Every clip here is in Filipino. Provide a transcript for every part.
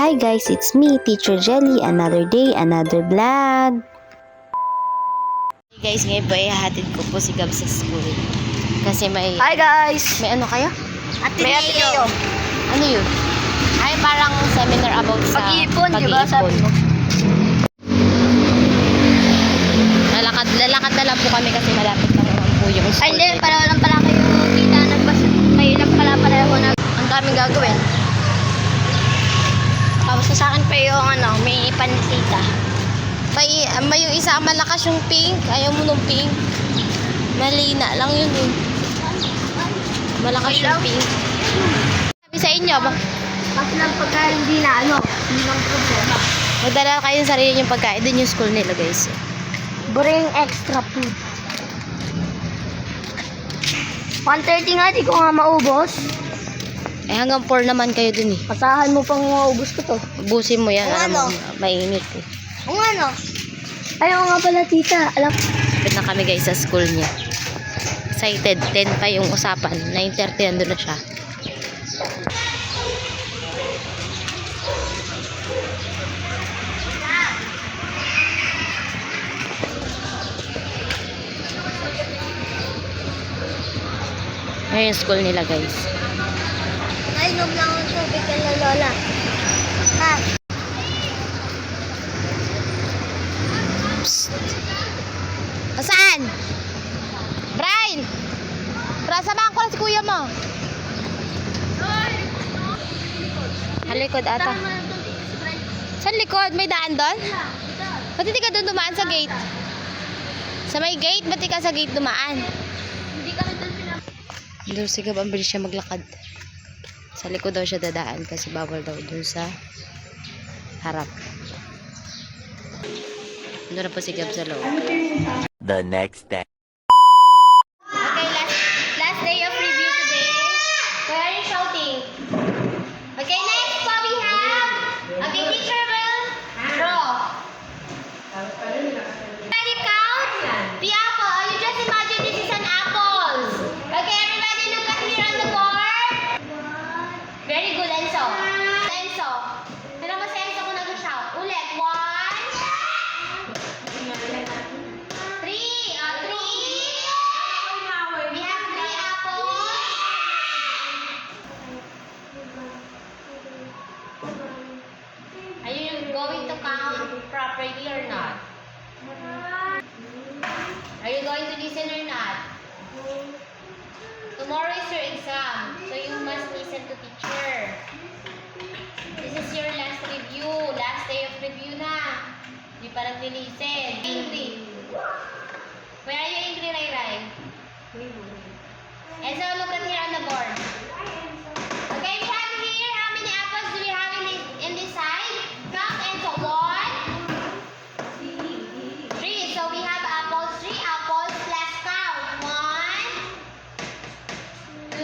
Hi guys, it's me, Teacher Jelly. Another day, another vlog. Hey guys, ngayon po ihahatid ko po si Gab sa school. Kasi may... Hi guys! May ano kayo? May Ateneo. Ano yun? Ay, parang seminar about sa Pag-iipon, di ba? Sabi mo. Lalakad na lang po kami kasi malapit na naman po yung school. Ay, hindi. Para lang pala kayo kita. Kayo lang pala pareho na. Ang daming gagawin. Tapos sa akin pa yung may panisita. May yung isa malakas yung pink. Ayaw mo nung pink. Malina lang yun eh. Malakas yung pink. Sabi sa inyo ba? Kasi lang pagka hindi na hindi lang problema. Magdala kayo ng sarili yung pagkain. Doon yung school nila guys. Bring extra food. 1:30 nga, di ko nga maubos. Eh hanggang 4 naman kayo dun eh. Pasahan mo pang maubos ko to. Ubusin mo yan. Ano? Mainit eh. Ang ayaw nga pala tita. Alam. Kapit na kami guys sa school niya. Excited. 10 pa yung usapan. 9:30 andun na siya. Ayan yung school nila guys. Nainom lang ang tubig ka na lola. Ha? Psst. Saan? Brian! Samahan ko lang si kuya mo. Halikod ata. Saan likod? May daan doon? Ba't hindi ka doon dumaan sa gate? Sa may gate? Ba't di ka sa gate dumaan? Hindi kami doon pinag... Doon si Gab, ang bilis siya maglakad. Sa likod daw siya dadaan kasi bawal daw doon sa harap. Doon na po si Gab sa loob. The next day. Okay, last day of review today. Why are you shouting? Okay, next what we have. Okay, teacher will draw. Can you count the apple? You just imagine this is an apple. Okay, everybody look at here on the board. Very good, Enzo. Enzo. Ano ba si Enzo kung nag-shout? Ulit. 1, 3. 3. We have 3 apples. Are you going to count properly or not? Are you going to listen or not? Tomorrow is your exam, so you must listen to teacher. This is your last review. Last day of review na. Hindi pa nag-listen. Angry. Where are you angry, Rai Rai? And so look at here on the board. Okay, we have here, how many apples do we have in this side? Count and so 1, 3. So we have apples, 3 apples plus count. 1, 2,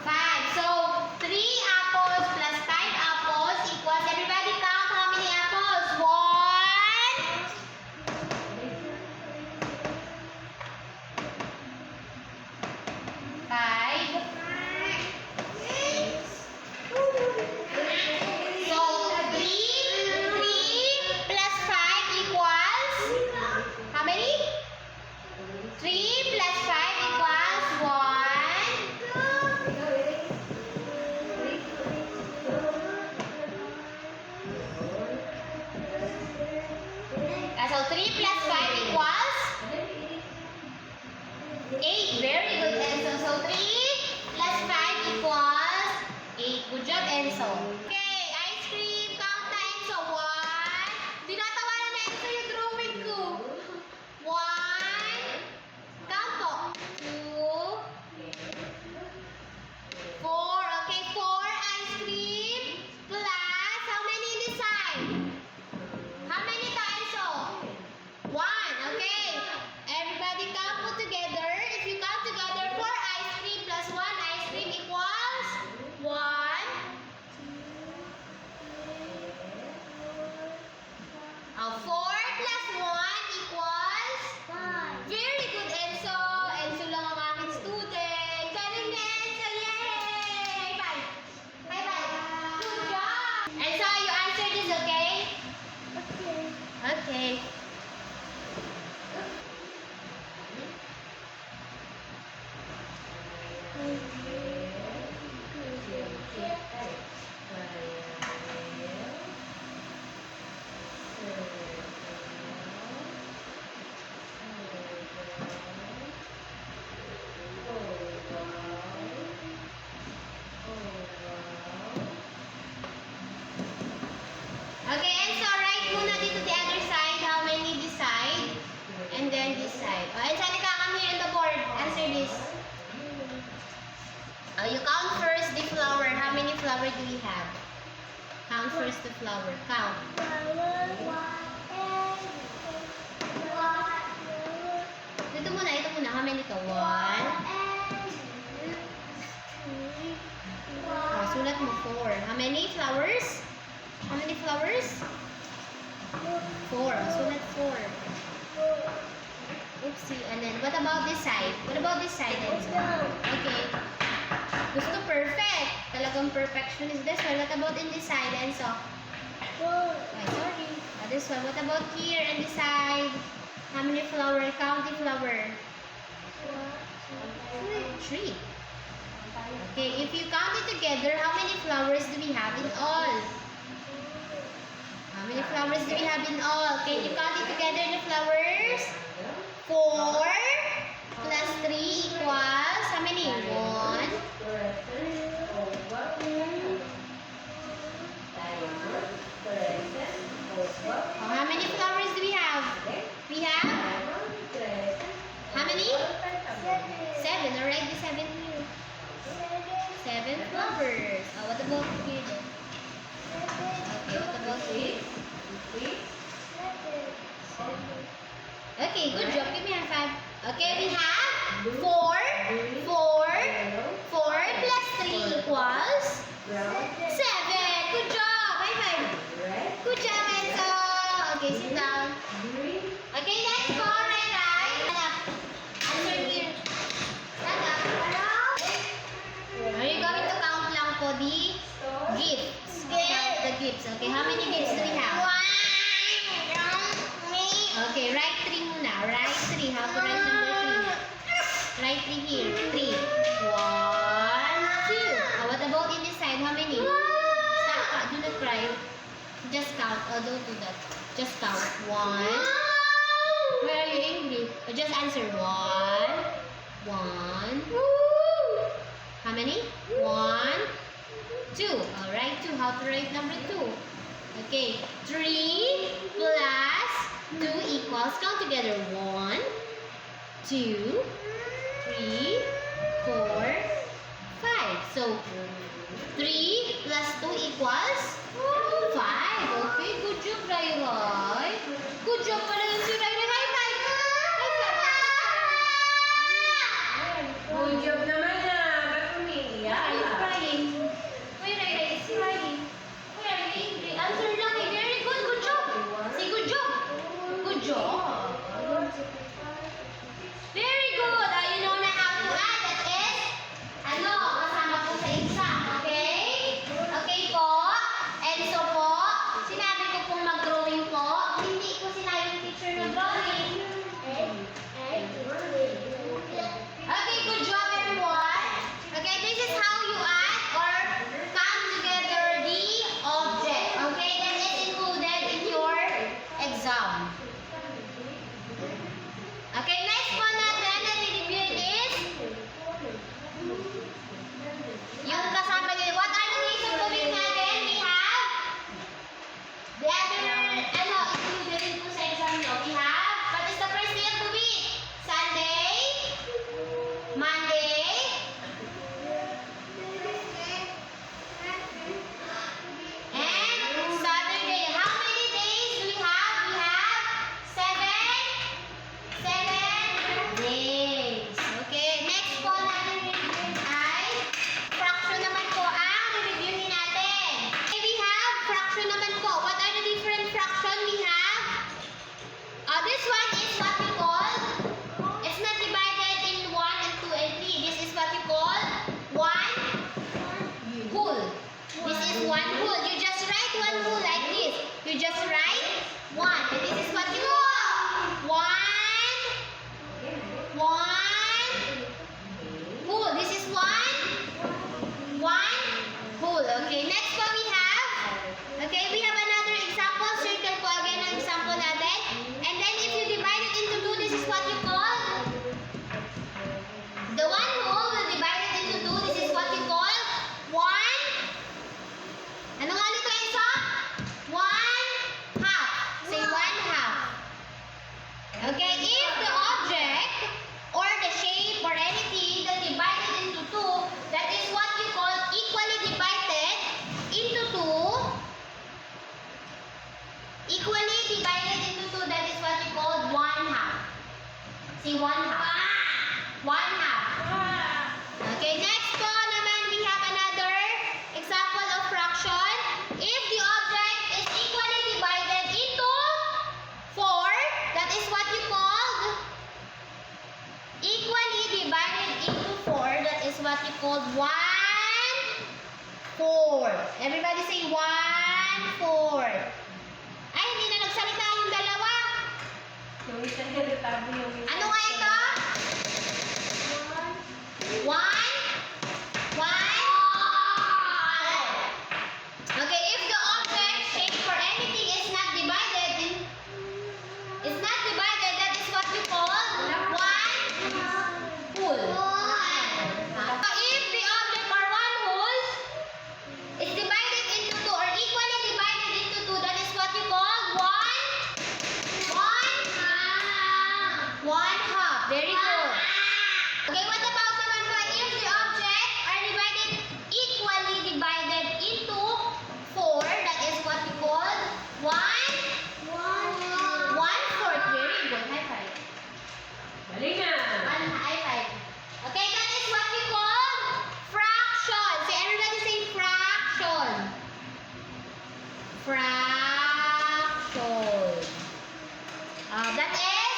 5. So 3 apples plus 5 apples equals, everybody count how many apples? 1, 5. So 3 plus 5 equals how many? 3 plus 5 equals 1. So 3 plus 5 equals 8. Very good, Enzo. So 3 plus 5 equals 8. Good job, Enzo. Okay, ice cream. Count na, Enzo. 1. Tinatawanan na Enzo yung drawing ko. 1. Count po. 2. 4. Okay, 4 ice cream plus how many in this side? How many to, Enzo? 1. Okay. Everybody count po together. If you count together, 4 ice cream plus 1 ice cream equals 1. Very good, Enzo. Enzo lang ang aking student. Galing na, Enzo. Yay! Okay. Okay, and so right muna dito the other side, how many this side, and then this side. Oh, and Salika, come here on the board. Answer this. Oh, you count first the flower. How many flower do we have? Count first the flower. Count. Ito muna. How many to? 1. Oh, sulat mo 4. How many flowers? How many flowers? 4. Sulat 4. Oopsie. And then, what about this side? What about this side? Okay. Gusto perfect. Talagang perfection is this one. What about in this side? And so, ay, sorry. This one. What about here and this side? How many flower? Count the flower. 3. Okay, if you count it together, how many flowers do we have in all? How many flowers do we have in all? Can you count it together, the flowers? 4 plus 3 equals how many? 1. Oh, how many flowers do we have? We have? How many? 7. Alright, the 7 here. 7 flowers. Oh, what about here then? Okay, what about here? Okay, good job. Give me a 5. Okay, we have 4 plus 3 equals 7. Good job. High five. Good job, Enzo. Okay, sit down. Okay, next go. Right. Stand up. Answer here. Stand up. Are you going to count lang po the gifts? Count the gifts. Okay, how many gifts do we have? Okay, write 3 muna. Write 3. How to write number 3? Write 3 here. 3. 1, 2. Oh, what about in this side? How many? Stop. Do not cry. Just count. Oh, don't do that. Just count. 1. Where are you angry? Oh, just answer. 1. 1. How many? 1, 2. All right, 2. How to write number 2? Okay, 3 plus 2 equals, count together, 1, 2, 3, 4, 5. So, 3 plus 2 equals 5. Okay, good job, Rai Rai. Good job pala yun si Rai Rai. High five! High five! Good job naman na. Ba't umiiyak? Are you crying? Why Rai Rai is crying? Why are you angry? Answer lang eh. Very good. Good job. Say good job. Good job. Very good. You know na how to add. That is, kasama po sa exam. Okay? Okay po. And so po, sinabi ko pong mag-drawing po. Hindi ko sinabi yung teacher na drawing. Okay, good job everyone. Okay, this is how you add or count together the object. Okay, that is included in your exam. Okay, next one natin na i-review is yung kasama nyo. What are the days of the week natin? We have the other, included din po sa exam nyo. We have, what is the first day of the week? Sunday, Monday, and Saturday. How many days do we have? We have 7 days. Okay, next po natin review ay fraction naman po ang reviewin natin. Okay, we have fraction naman po. What are the different fraction we have? This one is what we call, it's not divided in 1 and 2 and 3. This is what we call one whole. This is one whole. You just write one whole like this. You just write 1. And this is what fourth. Everybody say 1/4. Ay, hindi na nagsalita yung dalawa. Yung isa nagtabi yung isa. Ano nga ito? 1? Okay, if the object shape for anything is not divided, that is what we call 1 whole. So if the object or 1 whole is divided into 2 or equally divided into 2, that is what you call 1/2. Very good. Okay, what about naman po if the object are equally divided into 4, that is what we call 1/4. Very good. High five. Galing na. High five. Okay, that is what we call fraction. Say, everybody say fraction. Fraction. That is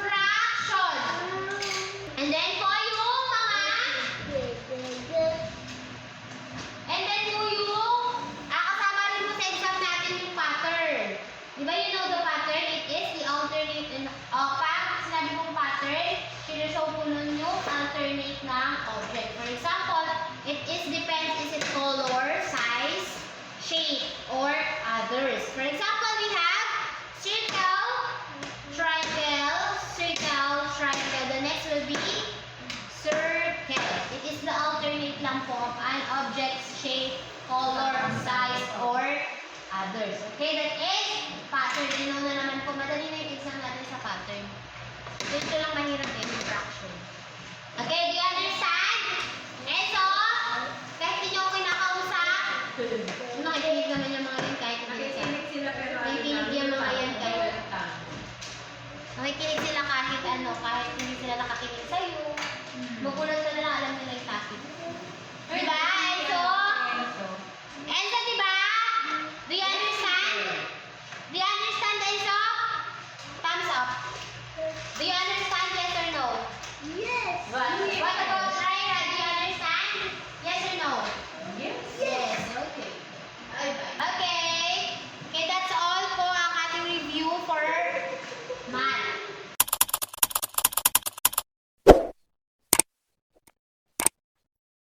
fraction. And then po yung kasama rin mo sa exam natin yung pattern. Di ba you know the pattern? It is the alternate, pag sinabi mong pattern, sinushow po nun yung alternate ng object. For example, it depends, is it color, size, shape, or others. For example, we have circle, triangle, circle, triangle. The next will be circle. It is the alternate lang po of an object's shape, color, size, or others. Okay, that is pattern. Ino na naman po. Madali na yung exam natin sa pattern. Ito lang mahirap din yung fraction. Okay, do you understand?